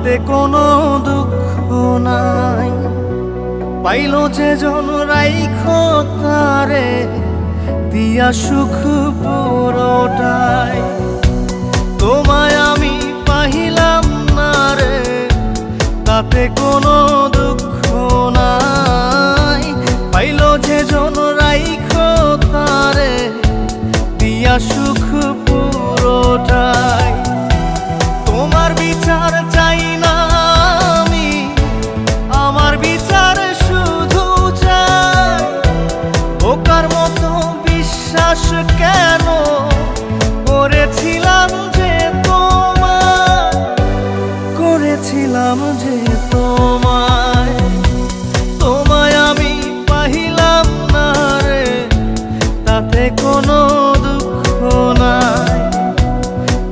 তাতে কোনো দুঃখ নাই। পাইল যে জন রাইখো তারে দিয়া সুখ পুরোটাই। তোমায় আমি পাহিলাম না রে, তাতে কোনো দুঃখ নাই। পাইল যে জন রাইখো তারে দিয়া সুখ পুরোটাই। তোমার বিচার চাই না আমি, আমার বিচার শুধু চাই। বোকার মতো বিশ্বাস কেন করেছিলাম যে তোমায়, করেছিলাম যে তোমায়। তোমায় আমি পাহিলাম না রে, তাতে কোনো দুঃখ নাই।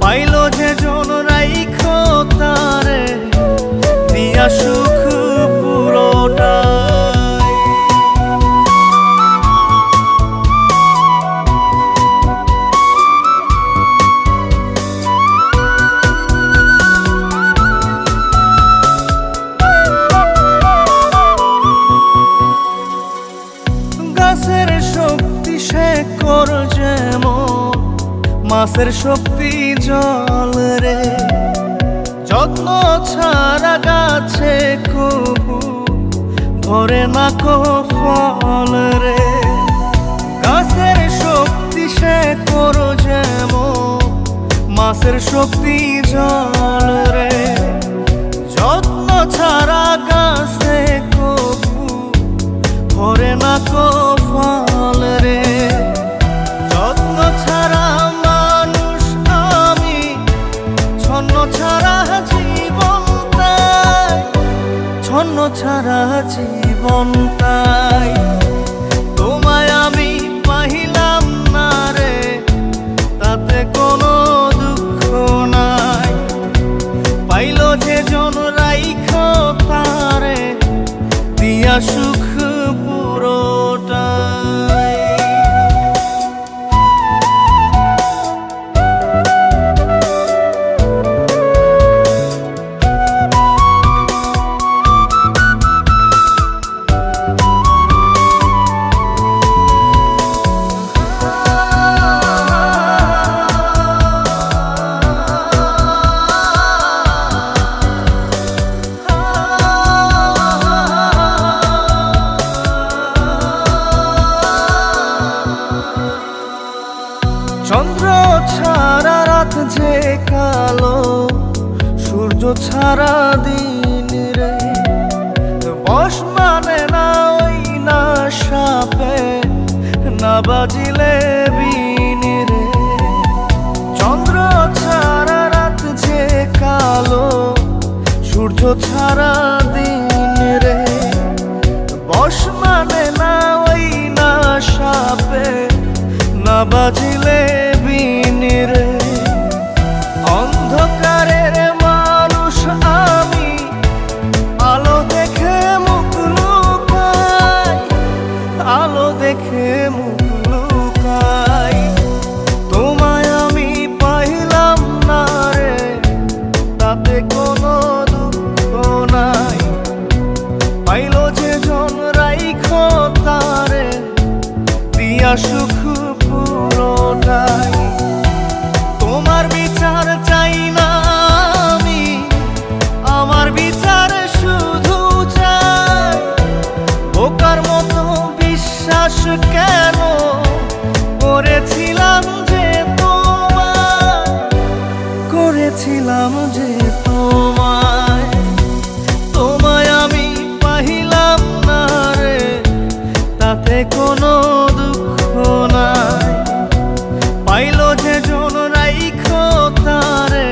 পাইল যে জন রাইখো তারে দিয়া সুখ পুরোটাই। গাছের শক্তি শেকড় যেমন, মাছের শক্তি জল রে। যত্ন ছাড়া গাছে কবু ধরে না কো ফল রে। গাছের শক্তি শেকড় যেমন, মাছের শক্তি জল রে। যত্ন ছাড়া গাছে কবু ধরে না কো ফল রে। যত্ন ছাড়া মানুষ আমি, ছন্ন ছাড়া জীবন তাই, ছন্ন ছাড়া জীবন তাই। তোমায় আমি পাহিলাম না রে, তাতে কোনো দুঃখ নাই। পাইল যে জন রাইখো তারে দিয়া সুখ পুরোটাই। চন্দ্র ছাড়া রাত যে কালো, সূর্য ছাড়া দিন রে। বশ মানে না ওই না সাপে, না বাজিলে বিন রে। চন্দ্র ছাড়া রাত যে কালো, সূর্য ছাড়া দিন রে। বশ মানে না ওই না সাপে, না বাজিলে বিন রে। অন্ধকারের মানুষ আমি, আলো দেখে মুখ লুকাই, আলো দেখে মুখ লুকাই। তোমায় আমি পাইলাম না রে, তাতে কোনো দুঃখ নাই। পাইল যে জন রাইখো তারে দিয়া সুখ পুরোটাই। তোমার বিচার চাই না আমি, আমার বিচার শুধু চাই। বোকার মতো বিশ্বাস কেন করেছিলাম যে তোমায়, করেছিলাম যে তোমায়। তোমায় আমি পাহিলাম না রে, তাতে কোনো দুঃখ নাই। পাইল যে জন রাইখো তারে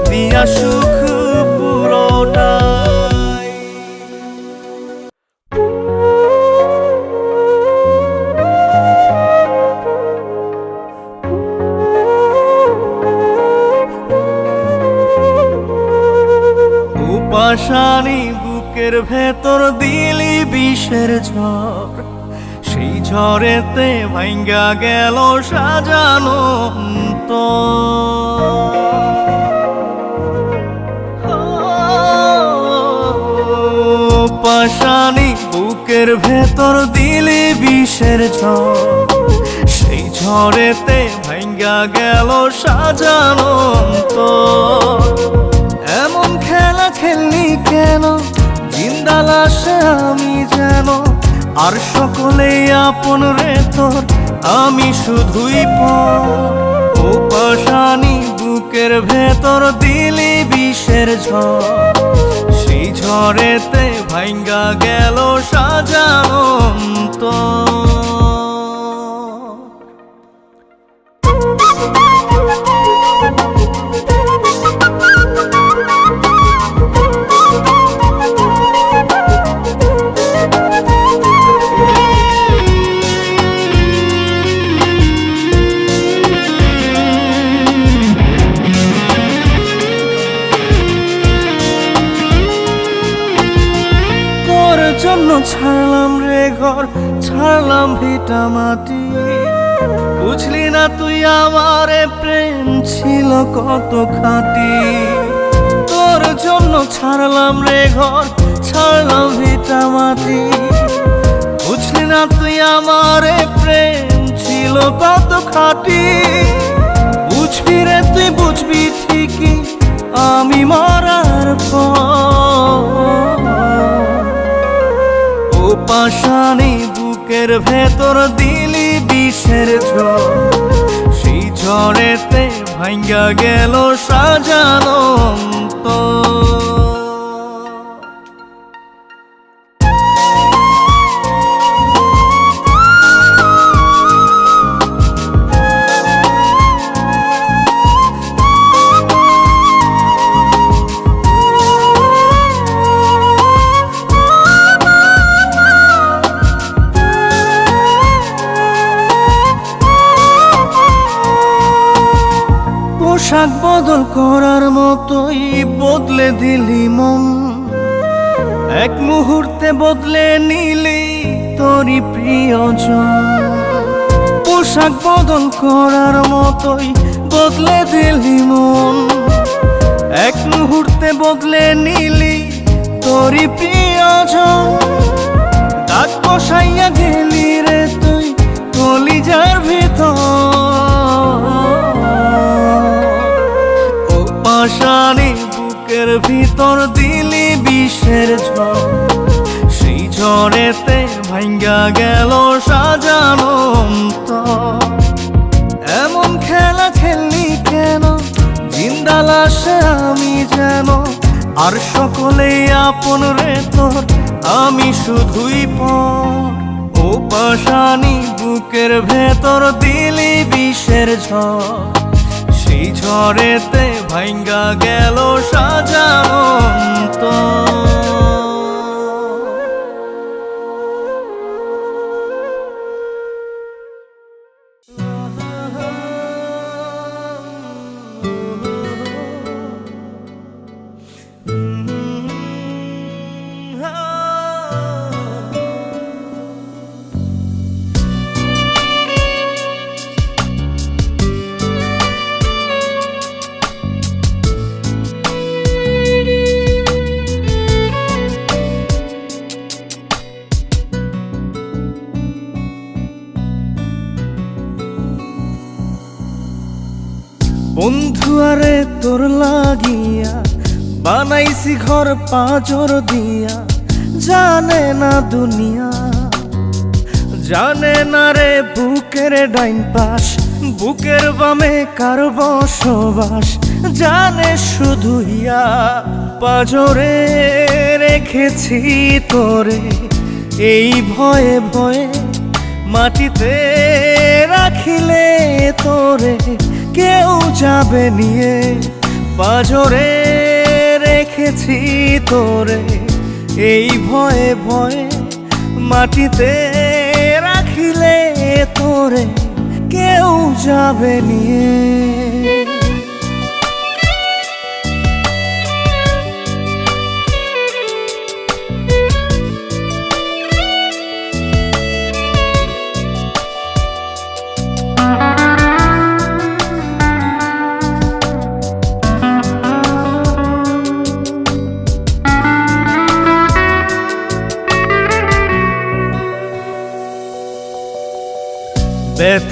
দিয়া সুখ পুরোটাই। উপাসানি বুকের ভেতর দিলি বিষের ঝড়, সেই ঝড়েতে ভাঙ্গা গেল সাজানো অন্তর। পাশানি বুকের ভেতর দিলি বিষের ঝড়, সেই ঝড়েতে ভাঙ্গা গেল সাজানো অন্তর। এমন খেলা খেললি কেন, জিন্দা লাশে আমি যেন, আর সকলেই আপন রে তোর, আমি শুধুই পর। ও পাশানি বুকের ভেতর দিলি বিষের ঝড়, সেই ঝড়েতে ভাঙ্গা গেল সাজানো অন্তর। জন্য ছাড়লাম রে ঘর, ছাড়লাম ভিটা মাটি, বুঝলি না তুই আমারে প্রেম ছিল কত খাঁটি। তোর জন্য ছাড়লাম রে ঘর, ছাড়লাম ভিটা মাটি, বুঝলি না তুই আমারে প্রেম ছিল কত খাঁটি। বুঝবি রে তুই বুঝবি ঠিকই আমি মরার পর। ও পাশানি বুকের ভেতর দিলি বিষের ঝড়, সেই ঝড়েতে ভাঙ্গা গেল সাজানো অন্তর। পোশাক বদল করার মতোই বদলে দিলি মন, এক মুহূর্তে বদলে নিলি তোরই প্রিয়জন। পোশাক বদল করার মতোই বদলে দিলি মন, এক মুহূর্তে বদলে নিলি তোরই প্রিয়জন। দাগ বসাইয়া গেলি রে তুই কলিজার ভিতর। পাশানি বুকের ভিতর দিলি বিষের ঝড়, সেই ঝড়েতে ভাঙ্গা গেল সাজানো অন্তর। এমন খেলা খেললি কেন, জিন্দা লাশে আমি যেন, আর সকলেই আপন রে তোর, আমি শুধুই পর। ও পাশানি বুকের ভেতর দিলি বিষের ঝড়, সেই ঝড়েতে ভাঙ্গা গেল সাজানো অন্তর। বন্ধু আরে তোর লাগিয়া বানাইছি ঘর পাঁজর দিয়া, জানে না দুনিয়া, জানে না রে বুকের ডাইন পাশ, বুকের বামে কার বসবাস, জানে শুধু ইয়া। পাঁজরে রেখেছি তোরে এই ভয়ে ভয়ে, মাটিতে রাখিলে তোরে কেউ যাবে নিয়ে। পাঁজরে রেখেছি তোরে এই ভয়ে ভয়ে, মাটিতে রাখিলে তোরে কেউ যাবে নিয়ে।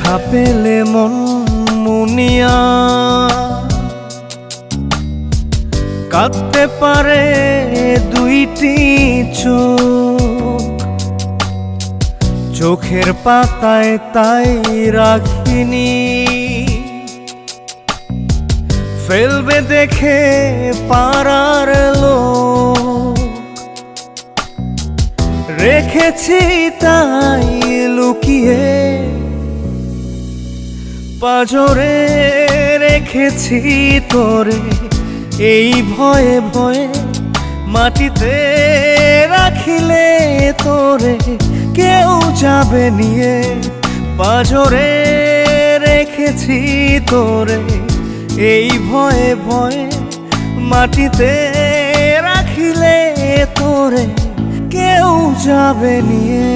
দেখা পেলে মন মুনিয়া কাঁদতে পারে দুইটি চোখ, চোখের পাতায় তাই রাখিনি, ফেলবে দেখে পাড়ার লোক, রেখেছি তাই লুকিয়ে পাজরে, রেখেছি তোরে এই ভয়ে ভয়ে, মাটিতে রাখিলে তোরে কেউ যাবে নিয়ে, পাজরে রেখেছি তোরে এই ভয়ে ভয়ে, মাটিতে রাখিলে তোরে কেউ যাবে নিয়ে।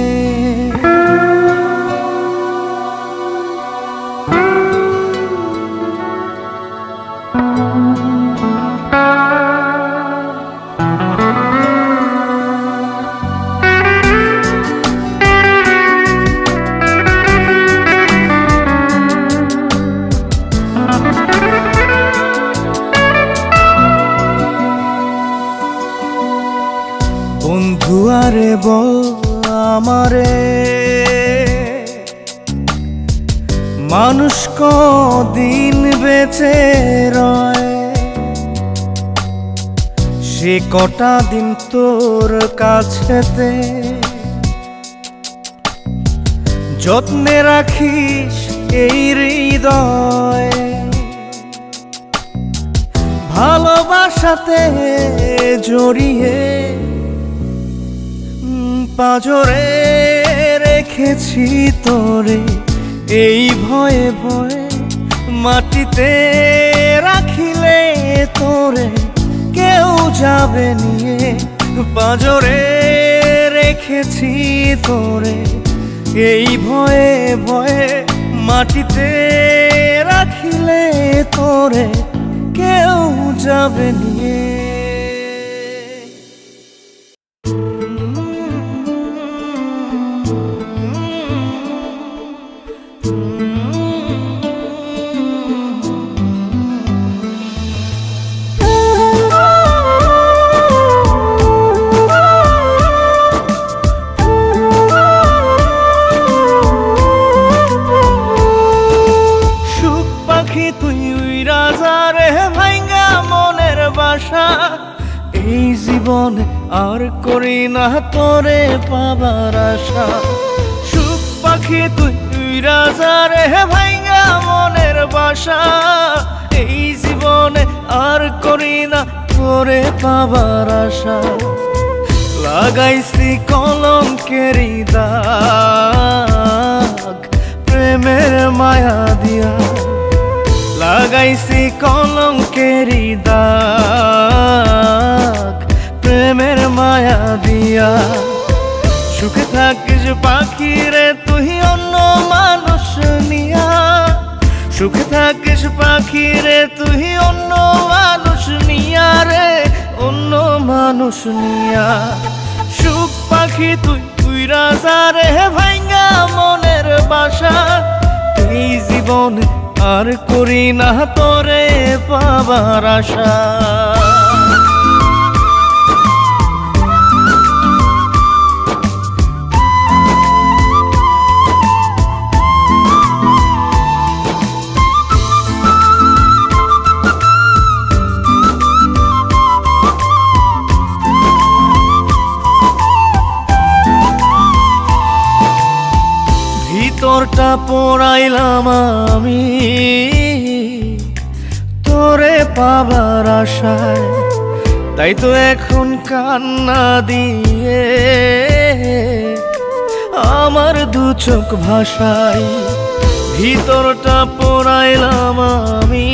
বন্ধু আরে বল আমারে, মানুষ কদিন বেঁচে রয়, সে কটা দিন তোর কাছেতে যত্নে রাখিস এই হৃদয়, ভালোবাসাতে জড়িয়ে পাজরে রেখেছি তোরে এই ভয়ে ভয়ে, মাটিতে রাখিলে তোরে কেউ যাবে নিয়ে, পাজরে রেখেছি তোরে এই ভয়ে ভয়ে, মাটিতে রাখিলে তোরে কেউ যাবে নিয়ে। এই জীবনে আর করি না তোরে পাবার আশা, সুখ পাখি তুই রাজারে ভাইঙ্গা মনের বাসা, এই জীবনে আর করি না তোরে পাবার আশা, লাগাইছি কলঙ্কেরি দাগ প্রেমের মায়া দিয়া, লাগাইছি কলঙ্কেরি দাগ প্রেমের মায়া দিয়া, সুখে থাকিস পাখি রে তুই অন্য মানুষ নিয়া, সুখে থাকিস পাখি রে তুই অন্য মানুষ নিয়া রে, অন্য মানুষ নিয়া, সুখ পাখি তুই রাজা রে ভাইঙ্গা মনের বাসা, এই জীবনে আর করি না তোরে পাবার আশা। ভিতরটা পোড়াইলাম আমি তোরে পাবার আশায়, তাই তো এখন কান্না দিয়ে আমার দু চোখ ভাসাই, ভিতরটা পোড়াইলাম আমি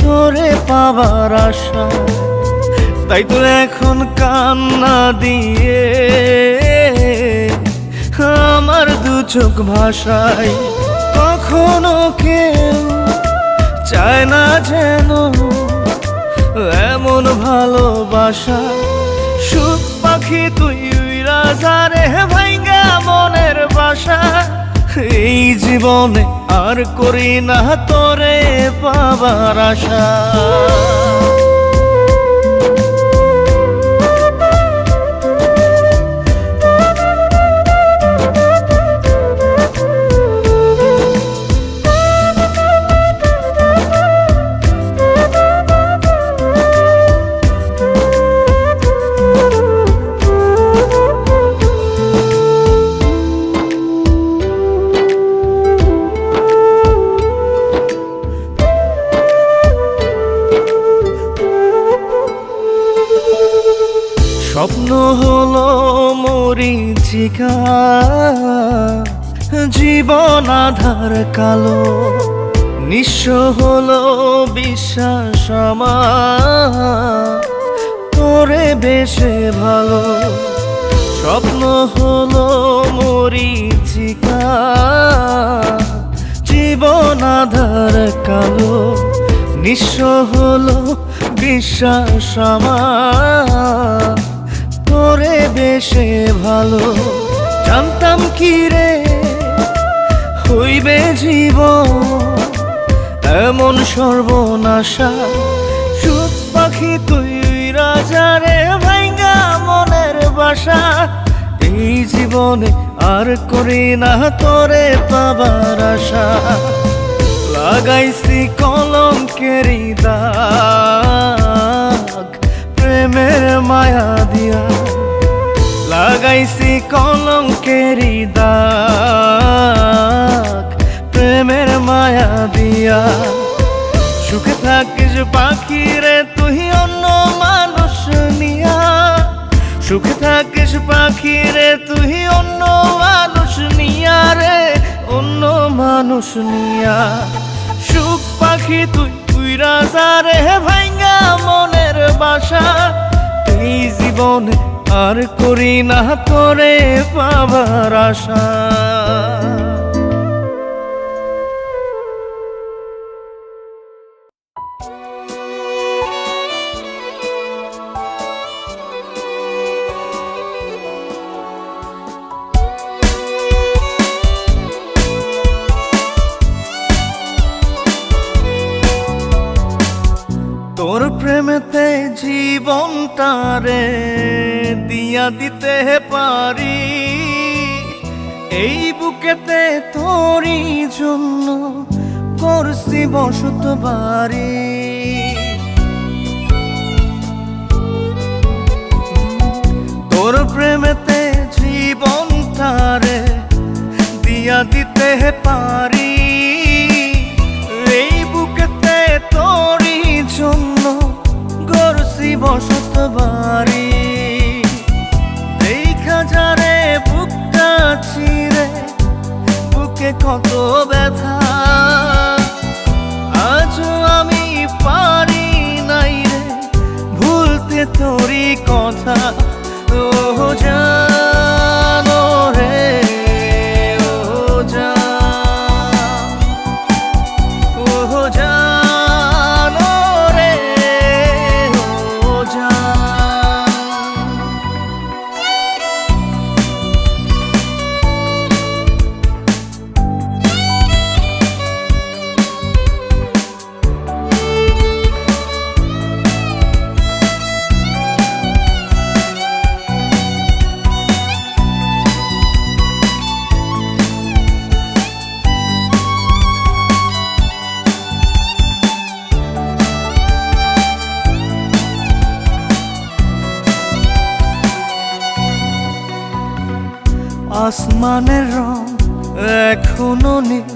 তোরে পাবার আশায়, তাই তো এখন কান্না দিয়ে আমার দু চোখ ভাসাই, কখনো কেউ চায় না যেন এমন ভালোবাসা, সুখ পাখি তুই রাজা রে ভাইঙ্গা মনের বাসা, এই জীবনে আর করি না তোরে পাবার আশা। স্বপ্ন হলো মরীচিকা, জীবন আধার কালো, নিঃস্ব হলো বিশ্বাস আমার তোরে বেশে ভালো। স্বপ্ন হলো মরীচিকা, জীবন আধার কালো, নিঃস্ব হলো বিশ্বাস আমার তোরে বেশে ভালো। জানতাম কি রে হইবে জীবন এমন সর্বনাশা, সুখ পাখি তুই রাজারে ভাঙ্গা মনের বাসা। এই জীবনে আর করি না তোরে পাবার আশা, লাগাইছি কলঙ্কেরি দাগ প্রেমের মায়া দিয়া, লাগাইছি কলঙ্কেরি দাগ প্রেমের মায়া দিয়া। সুখে থাকিস পাখি রে তুই অন্য মানুষ নিয়া, সুখে থাকিস পাখি রে তুই অন্য মানুষ নিয়া রে, অন্য মানুষ নিয়া। সুখ পাখি তুই রাজারে ভাঙ্গা মনের বাসা, এই জীবনে আর করি না তোরে পাবার আশা। তোর প্রেমেতে জীবনটারে দিয়া দিতে পারি, এই বুকেতে তোরই জন্য করছি বসত বাড়ি। তোর প্রেমেতে জীবনটারে দিয়া দিতে পারি, এই বুকেতে তোরই জন্য গড়ছি বসত বাড়ি। দেখা যারে বুকটা ছিঁড়ে বুকে কত ব্যথা, আজও আমি পারি নাই রে ভুলতে তোরই কথা। ও জানো রে ও জান, ও জানো রে ও জান। আসমানের রং এখনো নীল,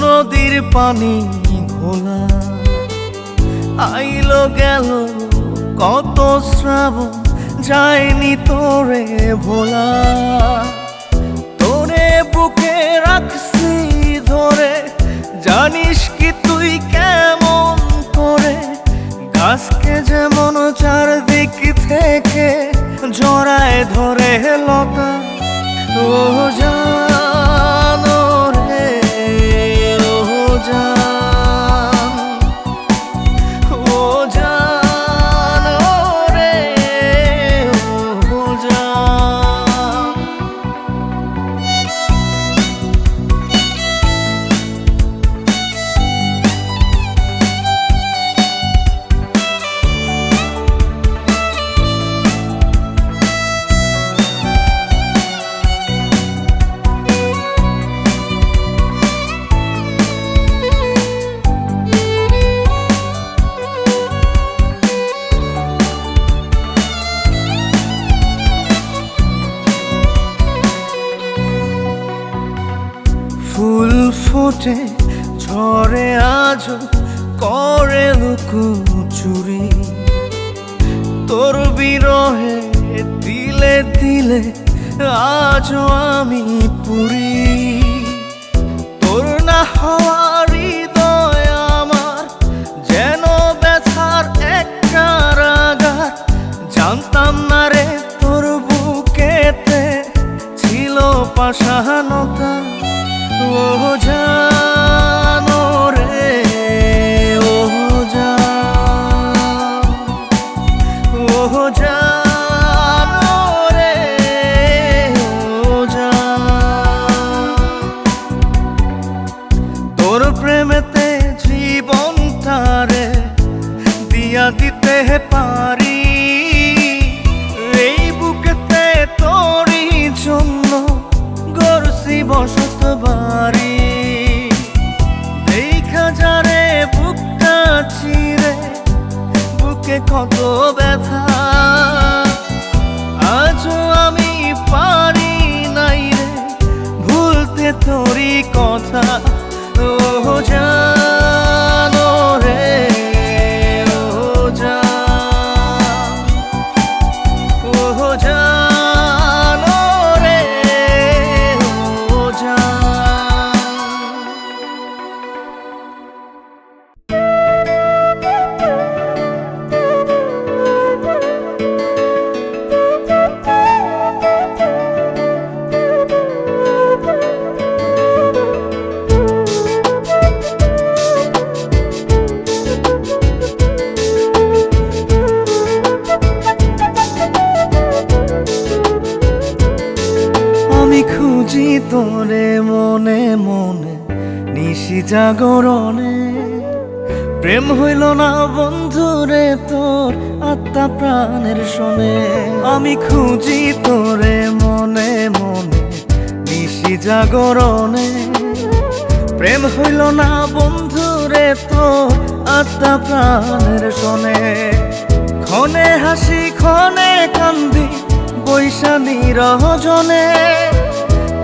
নদীর পানি ঘোলা, আইলো গেল কত শ্রাবণ যায়নি তোরে ভোলা। তোরে বুকে রাখছি ধরে, জানিস কি তুই কেমন করে গাছকে যেমন চারদিক থেকে জড়ায় ধরে লতা। ও জানো রে ও জান, ও জানো রে ও জান। ফোটে ঝরে আজ করে লুকোচুরি, তোর বিরহে দিলে দিলে আজও আমি পুরি। তোর না হওয়ার হৃদয় আমার যেন ব্যথার এক কারাগার। জানতাম না রে তোর বুকেতে ছিল পাষাণতা। ও জানো রে, ও জানো, ও জানো রে, ও জানো। তোর প্রেমেতে জীবনটারে দিয়া দিতে পারি, এই বুকেতে তোরই জন্য গড়ছি বসত বাড়ি। দেখা যারে বুকটা চিরে বুকে কত ব্যথা, আজও আমি পারি নাই রে ভুলতে তোরই কথা। ও জানো রে, ও জানো, ও জানো রে, ও জানো। আমি খুঁজি তোরে মনে মনে নিশি জাগরণে, প্রেম হইল না বন্ধুরে তোর আত্মা প্রাণের শোনে। আমি খুঁজি তোরে মনে মনে নিশি জাগরণে, প্রেম হইল না বন্ধুরে তোর আত্মা প্রাণের শোনে। ক্ষণে হাসি ক্ষণে কান্দি বৈশানী রহজনে,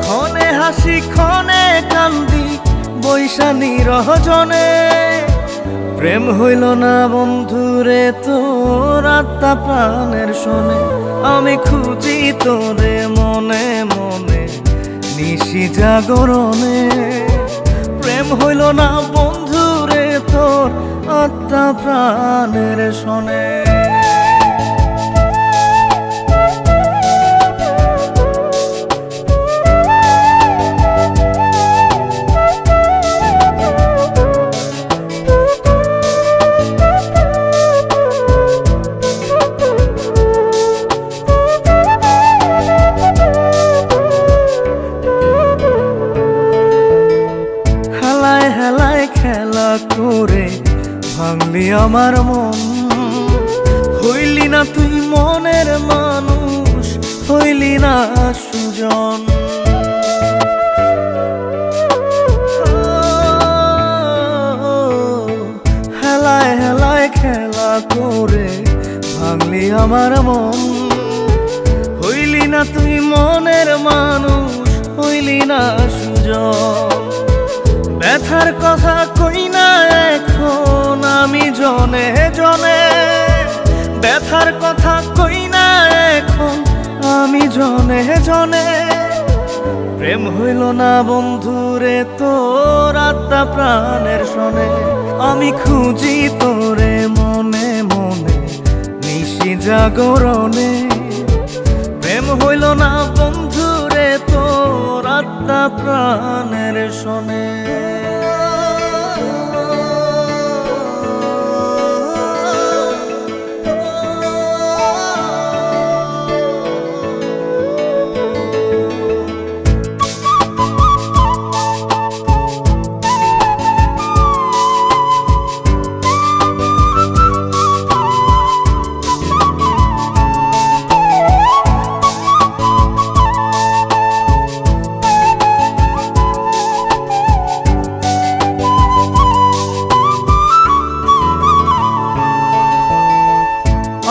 ক্ষণে হাসি ক্ষণে কান্দি বৈশানী রহজনে। প্রেম হইল না বন্ধুরে তোর আত্মা প্রাণের শোনে। আমি খুঁজি তোরে মনে মনে নিশি জাগরণে, প্রেম হইল না বন্ধুরে তোর আত্মা প্রাণের শোনে। করে ভাঙলি আমার মন, হইলি না তুই মনের মানুষ, হইলি না সুজন। হেলায় হেলায় খেলা করে ভাঙলি আমার মন, হইলি না তুই মনের মানুষ, হইলি না সুজন। ব্যথার কথা কই না এখন আমি জনে জনে, ব্যথার কথা কই না এখন আমি জনে জনে। প্রেম হইল না বন্ধুরে তোর আত্মা প্রাণের শোনে। আমি খুঁজি তোরে মনে মনে নিশি জাগরণে, প্রেম হইল না বন্ধুরে তোর আত্মা প্রাণের শোনে।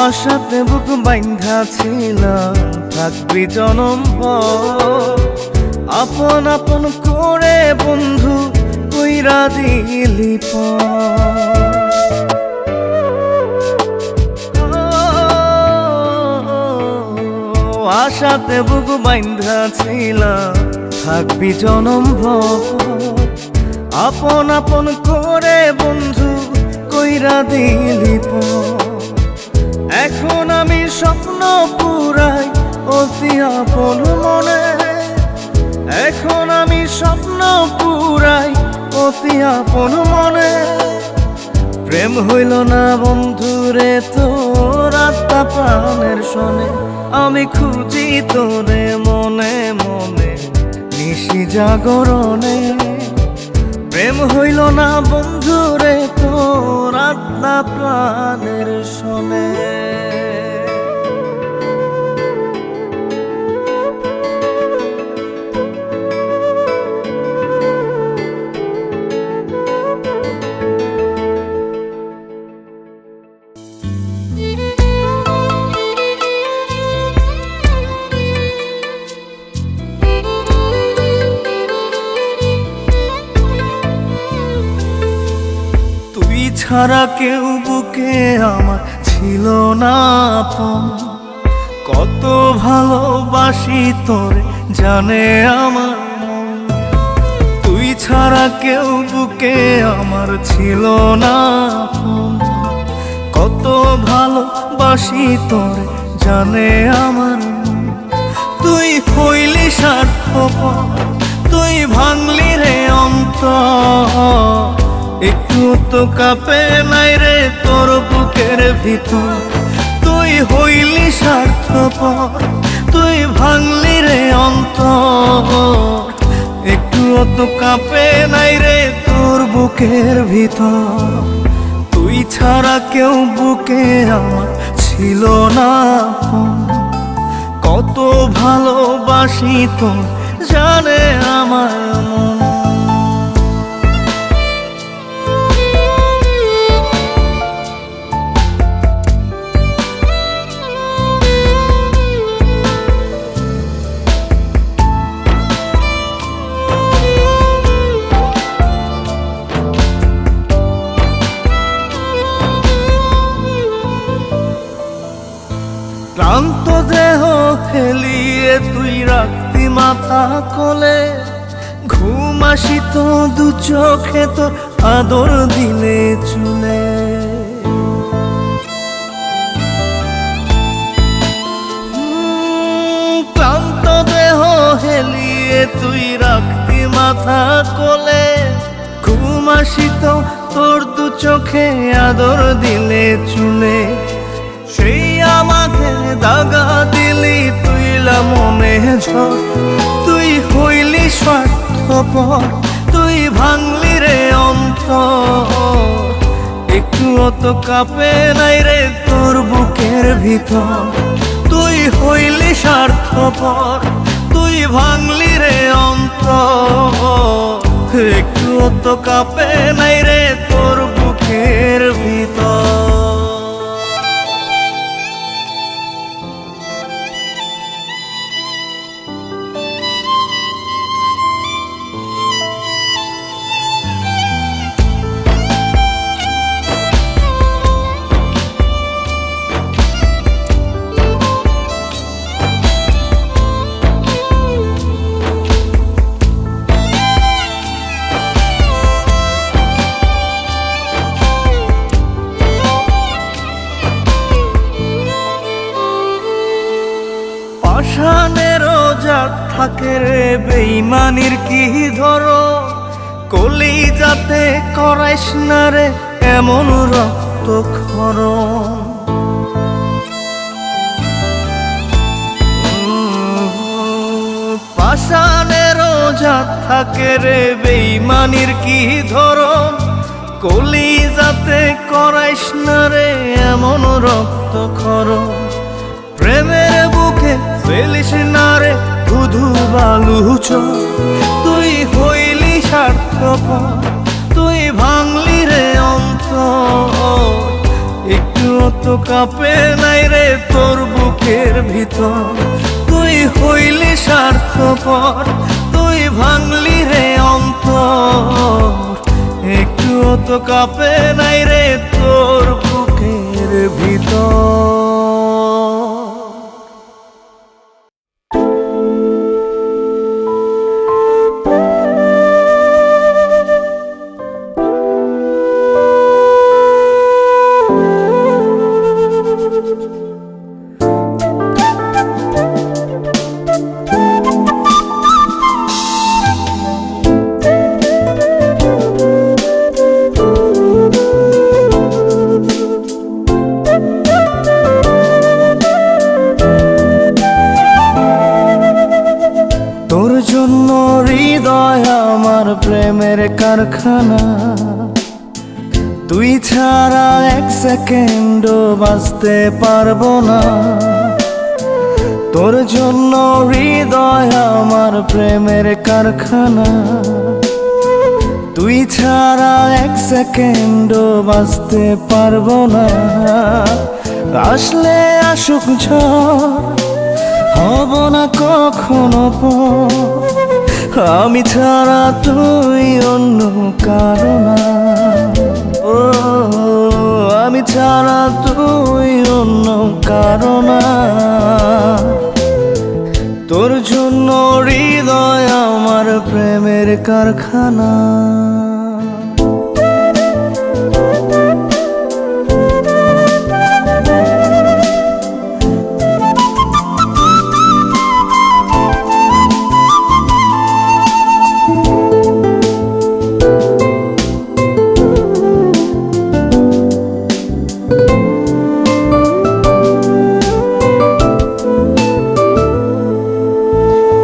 আশাতে বুক বাইন্ধা ছিলাম থাকবি জনম ভর, আপন আপন করে বন্ধু কইরা দিলি আশাতে বুক বাইন্ধা ছিলাম থাকবি জনম ভর। আপন আপন করে বন্ধু কইরা দিলি এখন আমি স্বপ্ন পুরাই অতি আপন মনে। এখন আমি স্বপ্ন পুরাই অতি আপন মনে। প্রেম হইল না বন্ধুরে তোর আত্মা প্রাণের শোনে। আমি খুঁজি তোরে মনে মনে নিশি জাগরণে। প্রেম হইল না বন্ধুরে তোর আত্মা প্রাণের শোনে। তুই ছাড়া কেউ বুকে আমার ছিল না আপন। কত ভালোবাসি তোরে জানে আমার মন। তুই ছাড়া কেউ বুকে আমার ছিল না আপন। কত ভালোবাসি তোরে জানে আমার মন। তুই হইলি স্বার্থপর, তুই ভাঙলি রে অন্তর। একটু তো কাঁপে নাই রে তোর বুকের ভিতর। তুই হইলি স্বার্থপর, তুই ভাঙলি রে অন্তর। একটু তো কাঁপে নাই রে তোর বুকের ভিতর। তুই ছাড়া কেউ বুকে আমার ছিল না আপন। কত ভালোবাসি তোর জানে আমার মন। ক্লান্ত দেহ ফেলিয়ে তুই রাখতি মাথা কোলে। ঘুম আসিত দু চোখে তোর আদর দিলে চুলে। ক্লান্ত দেহ হেলিয়ে তুই রাখতি মাথা কোলে। ঘুম আসিত তোর দু চোখে আদর দিলে চুলে। সেই আমাকে দাগা দিলি তুইলা মনে ঝড়। তুই হইলি স্বার্থপর, তুই ভাঙলি রে অন্তর। একটু অত কাঁপে নাই রে তোর বুকের ভিতর। তুই হইলি স্বার্থপর, তুই ভাঙলি রে অন্তর। একটু অত কাঁপে নাই রে তোর বুকের ভিতর। পাষাণেরও জাত থাকে রে বেইমানির কি ধরো। কলি যাতে করাইস না রে এমন রক্তক্ষরণ। পাষাণেরও জাত থাকে রে বেইমানির কি ধরন। কলি যাতে করাইস না রে এমন রক্তক্ষরণ। প্রেমের বুকে ফেলিস না রে ধুধু বালু চোখ। তুই হইলি স্বার্থপর, তুই ভাঙলি রে অন্তর। একটু তো কাঁপে নাই রে তোর বুকের ভিতর। তুই হইলি স্বার্থপর, তুই তুই ভাঙলি রে অন্তর, একটুও তো কাঁপে নাই রে তোর বুকের ভিতর। তোর জন্য হৃদয় আমার প্রেমের কারখানা, তুই ছাড়া এক সেকেন্ডও বাঁচতে পারবো না। তোর জন্য হৃদয় আমার প্রেমের কারখানা, তুই ছাড়া এক সেকেন্ডও বাঁচতে পারবো না। আসলে আসুক ঝড়, হব না কখনো পর, আমি ছাড়া তুই অন্য কারো না। ও আমি ছাড়া তুই অন্য কারো না। তোর জন্য হৃদয় আমার প্রেমের কারখানা।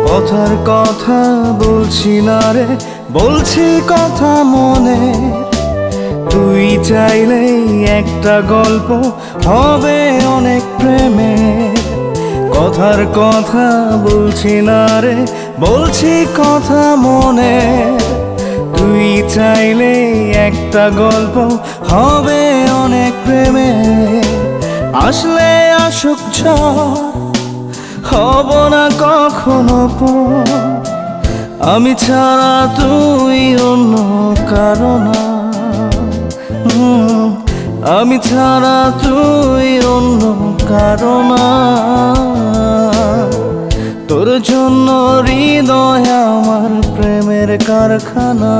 কথার কথা বলছি না রে, বলছি কথা মনে। তুই চাইলেই একটা গল্প হবে অনেক প্রেমের। কথার কথা বলছি না রে, বলছি কথা মনে। তুই চাইলেই একটা গল্প হবে অনেক প্রেমের। আসলে আসুক ঝড়, হব না কখনো পর, আমি ছাড়া তুই অন্য কারো না। আমি ছাড়া তুই অন্য কারো না। তোর জন্য হৃদয় আমার প্রেমের কারখানা।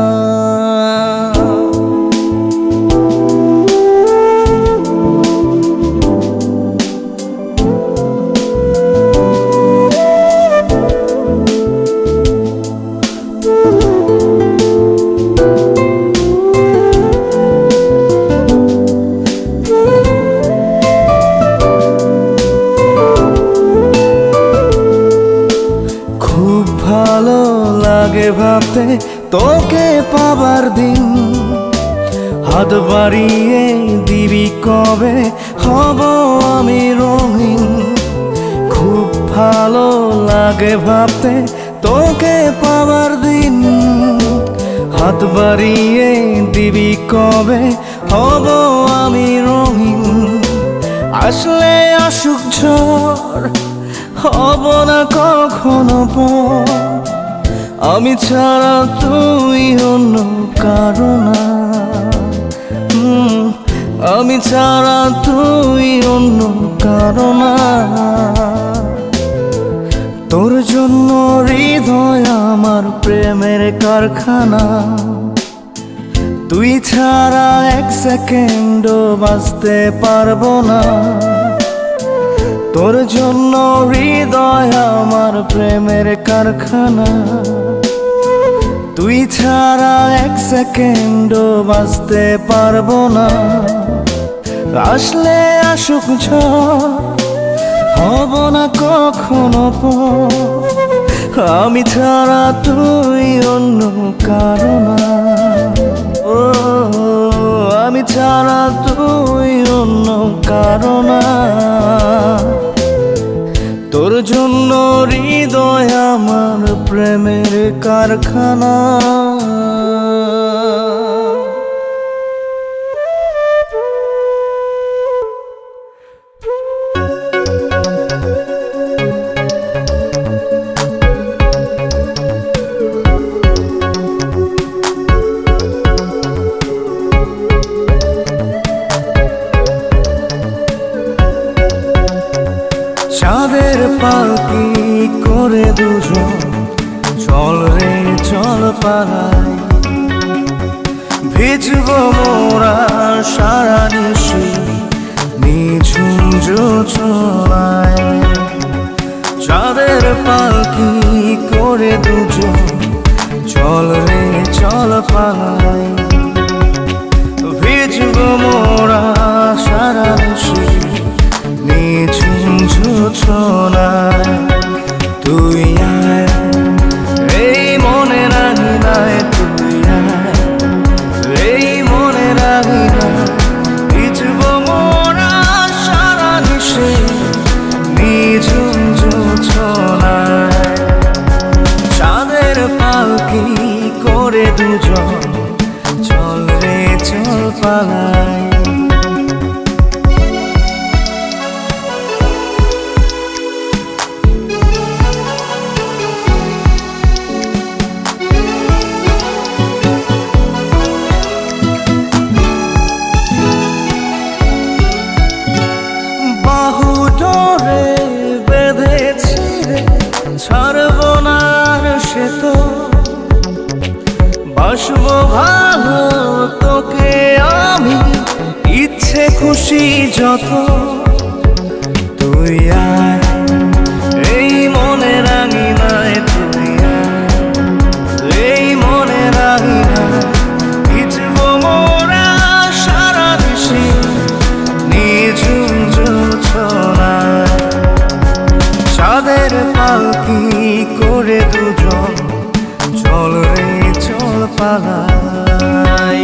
ভালো লাগে ভাবতে তোকে পাবার দিন, হাত বাড়িয়ে দিবি কবে হব আমি রঙিন। খুব ভালো লাগে ভাবতে তোকে পাবার দিন, হাত বাড়িয়ে দিবি কবে হব আমি রঙিন। আসলে আসুক ঝড়, হব না কখনো পর, আমি ছাড়া তুই অন্য কারো না। আমি ছাড়া তুই অন্য কারো না। তোর জন্য হৃদয় আমার প্রেমের কারখানা, তুই ছাড়া এক সেকেন্ডও বাঁচতে পারবো না। তোর জন্য হৃদয় আমার প্রেমের কারখানা, তুই ছাড়া এক সেকেন্ডও বাঁচতে পারবো না। আসলে আসুক ঝড়, হব না কখনো পর, আমি ছাড়া তুই অন্য কারো না। ও আমি ছাড়া তুই অন্য কারো না। তোর জন্য হৃদয় আমার প্রেমের কারখানা। পালাই। ভিজব মোরা সারা নিশি নিঝুম জোছনায়, চাঁদের পালকি করে দুজন চল রে চল পালাই। ভিজব মোরা সারা নিশি নিঝুম জোছনায়, তুই আয় এই মনে রাখি নাই, তুই আয় এই মনে রাখি নাই। ভিজব মোরা সারা নিশি নিঝুম জোছনায়, চাঁদের পালকি করে দুজন চল রে চল পালাই। বাহু ধরে বেঁধেছি রে ছাড়ব না সে তো, বাসবো ভালো তোকে আমি ইচ্ছে খুশি যত। তুই আয় এই মনে রাঙি নাই, তুই আয় এই মনে রাঙি নাই। ভিজব মোরা সারা নিশি নিঝুম জোছনায়, চাঁদের পালকি করে দুজন চল রে চল পালাই।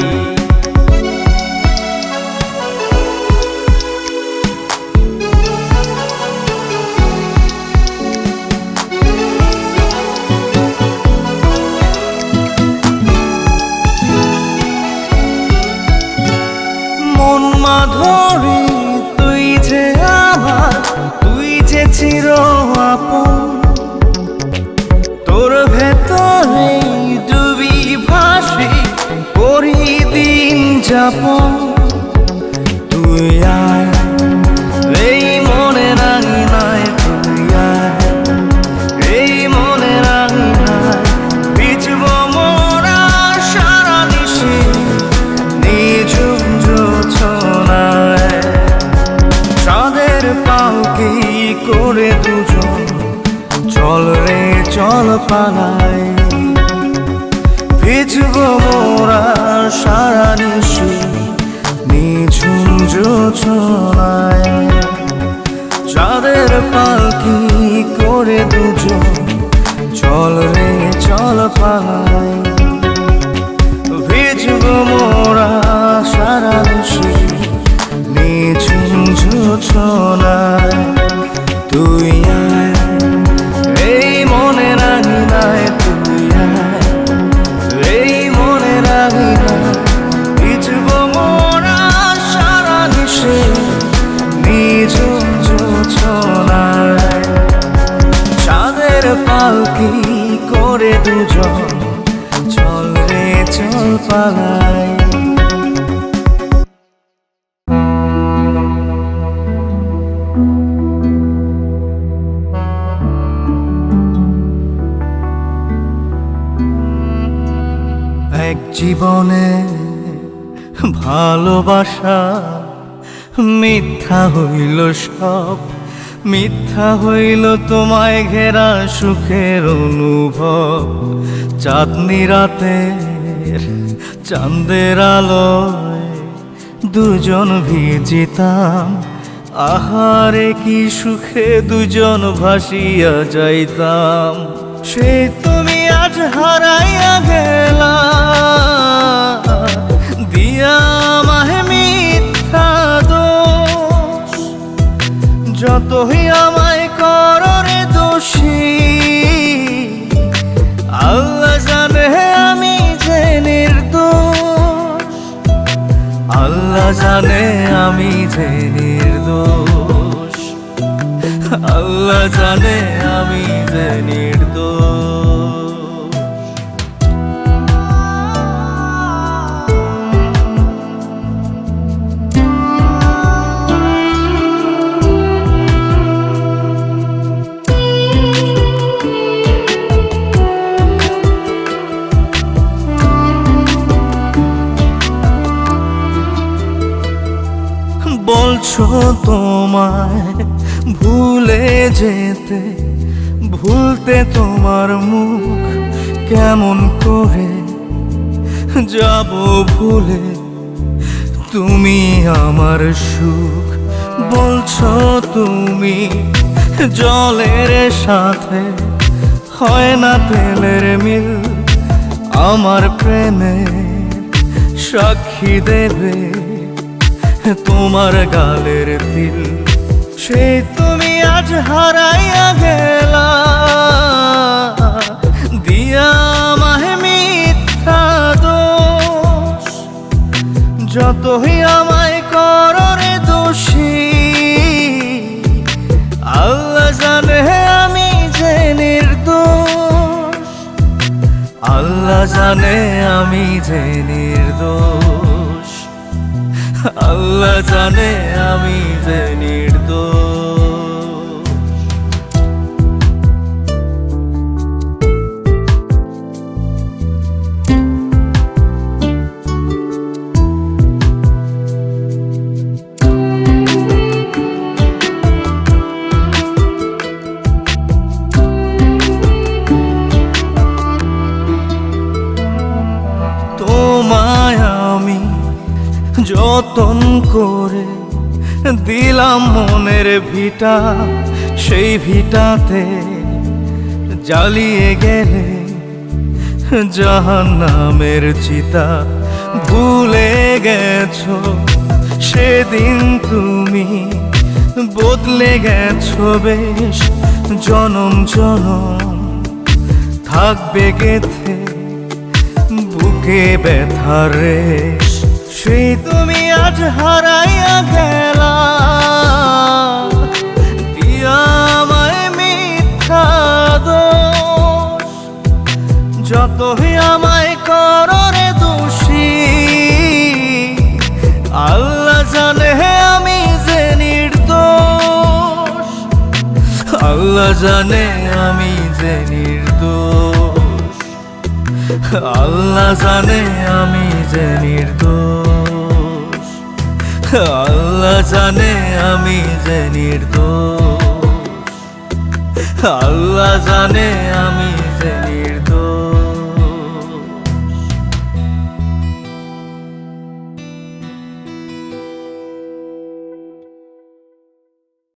মন মাধুরী তুই যে আমার, তুই যে চির আপন, তোর ভেতরে ডুবি ভাসি করি দিন যাপন। তুই আয় এই মনে রাঙি নাই, তুই আয় এই মনে রাঙি নাই। ভিজব মোরা সারা নিশি নিঝুম জোছনায়, চাঁদের পালকি করে দুজন চল রে চল পালাই। ভিজব মোরা সারা নিশি নিঝুম জোছনায়, চাঁদের পালকি করে দুজন চল রে চল পালাই। ভিজব মোরা সারা নিশি নিঝুম জোছনায়, তুই আয় এই মনে রাঙি নাই, তুই আয় এই মনে রাঙি নাই। ভিজব মোরা সারা নিশি নিঝুম জোছনায়, চাঁদের পালকি করে দুজন চল রে চল পালাই। এক জীবনে ভালোবাসা মিথ্যা হইল সব, মিথ্যা হইল তোমায় ঘেরা সুখের অনুভব। চাঁদনি রাতের চাঁদের আলোয় দুজন ভিজিতাম, আহারে কি সুখে দুজন ভাসিয়া যাইতাম। সে তুমি আজ হারাইয়া গেলা, দিয়া আমায় মিথ্যা দোষ। যতই আমায় করো রে দোষী, আল্লাহ জানে আমি যে নির্দোষ। আল্লাহ জানে আমি যে নির্দোষ, আল্লাহ জানে আমি যে নির্দোষ। বলছো তোমায় ভুলে যেতে, ভুলতে তোমার মুখ কেমন করে যাব ভুলে, তুমি আমার সুখ। বলছো তুমি জলের সাথে হয় না তেলের মিল, আমার প্রেমে সাক্ষী দেবে তোমার গালের তিল। সেই তুমি আজ হারাইয়া গেলা, দিয়া আমায় মিথ্যা দোষ। যতই আমায় করো রে দোষী, আল্লাহ জানে আমি যে নির্দোষ। আল্লাহ জানে আমি যে নির্দোষ। আল্লাহ জানে আমি যে নির্দোষ। তোমায় আমি যতন করে দিলাম মনের ভিটা, সেই ভিটাতে জ্বালিয়ে গেলে জাহান্নামের চিতা। ভুলে গেছো সেদিন তুমি, বদলে গেছো বেশ জনম জনম, থাকবে গেথে বুকে ব্যথার রেশ। সেই তুমি আজ হারাইয়া গেলা, দিয়া আমায় মিথ্যা দোষ। যতই আমায় করো রে দোষী, আল্লাহ জানে আমি যে নির্দোষ। আল্লাহ জানে আমি যে নির্দোষ। আল্লাহ জানে আমি যে নির্দোষ। আল্লাহ জানে আমি যে নির্দোষ। আল্লাহ জানে আমি যে নির্দোষ।